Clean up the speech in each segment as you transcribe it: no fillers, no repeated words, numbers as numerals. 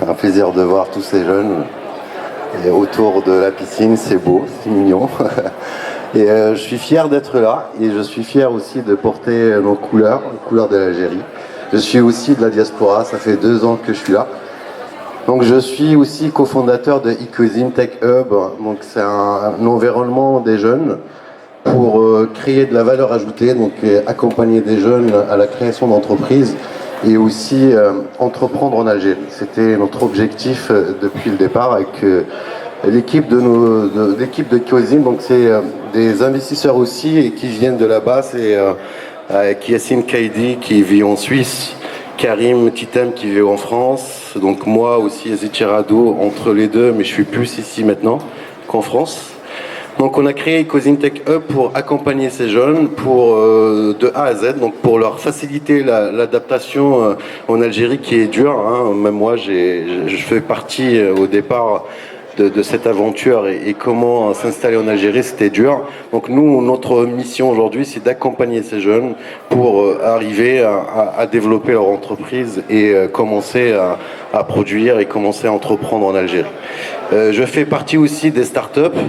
un plaisir de voir tous ces jeunes et autour de la piscine, c'est beau, c'est mignon. Et je suis fier d'être là et je suis fier aussi de porter nos couleurs, les couleurs de l'Algérie. Je suis aussi de la diaspora, ça fait 2 ans que je suis là. Donc je suis aussi cofondateur de Ecosim Tech Hub, donc c'est un environnement des jeunes pour créer de la valeur ajoutée, donc accompagner des jeunes à la création d'entreprises et aussi entreprendre en Algérie. C'était notre objectif depuis le départ avec l'équipe de Ecosim, donc c'est des investisseurs aussi et qui viennent de là-bas, c'est avec Yassine Kaidi qui vit en Suisse, Karim Titem qui vit en France, donc moi aussi Yazid Cherado entre les deux, mais je suis plus ici maintenant qu'en France. Donc on a créé Ecosim Tech Hub pour accompagner ces jeunes pour, de A à Z, donc pour leur faciliter l'adaptation en Algérie qui est dure. Hein. Même moi, je fais partie au départ de cette aventure et comment s'installer en Algérie, c'était dur. Donc nous, notre mission aujourd'hui, c'est d'accompagner ces jeunes pour arriver à développer leur entreprise et commencer à produire et commencer à entreprendre en Algérie. Je fais partie aussi des startups.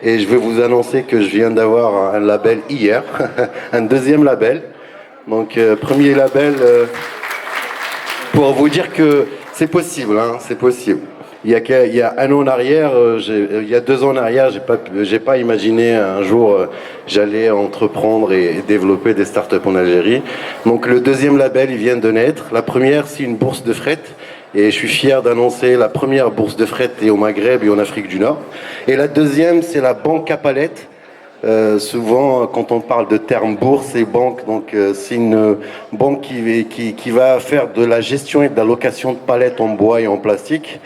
Et je vais vous annoncer que je viens d'avoir un label hier, un deuxième label. Donc premier label pour vous dire que c'est possible, hein, c'est possible. Il y a 1 an en arrière, il y a 2 ans en arrière, j'ai pas imaginé un jour j'allais entreprendre et développer des startups en Algérie. Donc le deuxième label, il vient de naître. La première, c'est une bourse de fret. Et je suis fier d'annoncer la première bourse de fret au Maghreb et en Afrique du Nord. Et la deuxième, c'est la banque à palettes. Souvent, quand on parle de termes bourse et banque, donc c'est une banque qui va faire de la gestion et de la location de palettes en bois et en plastique.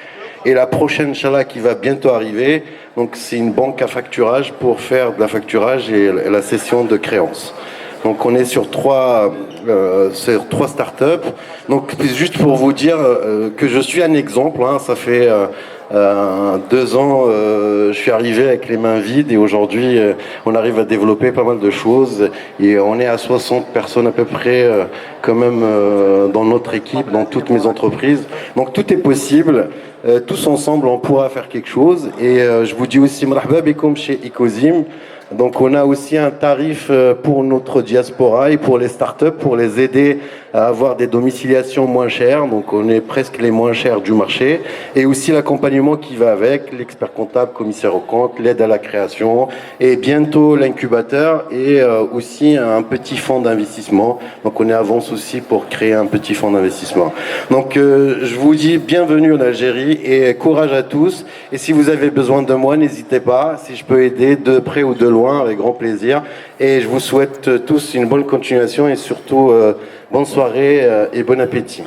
Et la prochaine, Inch'Allah, qui va bientôt arriver, donc c'est une banque à facturage pour faire de la facturage et la cession de créances. Donc on est sur trois startups. Donc juste pour vous dire que je suis un exemple, hein, ça fait 2 ans, je suis arrivé avec les mains vides et aujourd'hui on arrive à développer pas mal de choses et on est à 60 personnes à peu près quand même dans notre équipe, dans toutes mes entreprises. Donc tout est possible. Tous ensemble on pourra faire quelque chose et je vous dis aussi marhaba bikoum chez Ecosim. Donc on a aussi un tarif pour notre diaspora et pour les startups pour les aider à avoir des domiciliations moins chères. Donc on est presque les moins chers du marché et aussi l'accompagnement qui va avec, l'expert comptable, commissaire aux comptes, l'aide à la création et bientôt l'incubateur et aussi un petit fonds d'investissement. Donc on est avance aussi pour créer un petit fonds d'investissement. Donc je vous dis bienvenue en Algérie et courage à tous. Et si vous avez besoin de moi, n'hésitez pas. Si je peux aider de près ou de loin, avec grand plaisir. Et je vous souhaite tous une bonne continuation et surtout bonne soirée et bon appétit.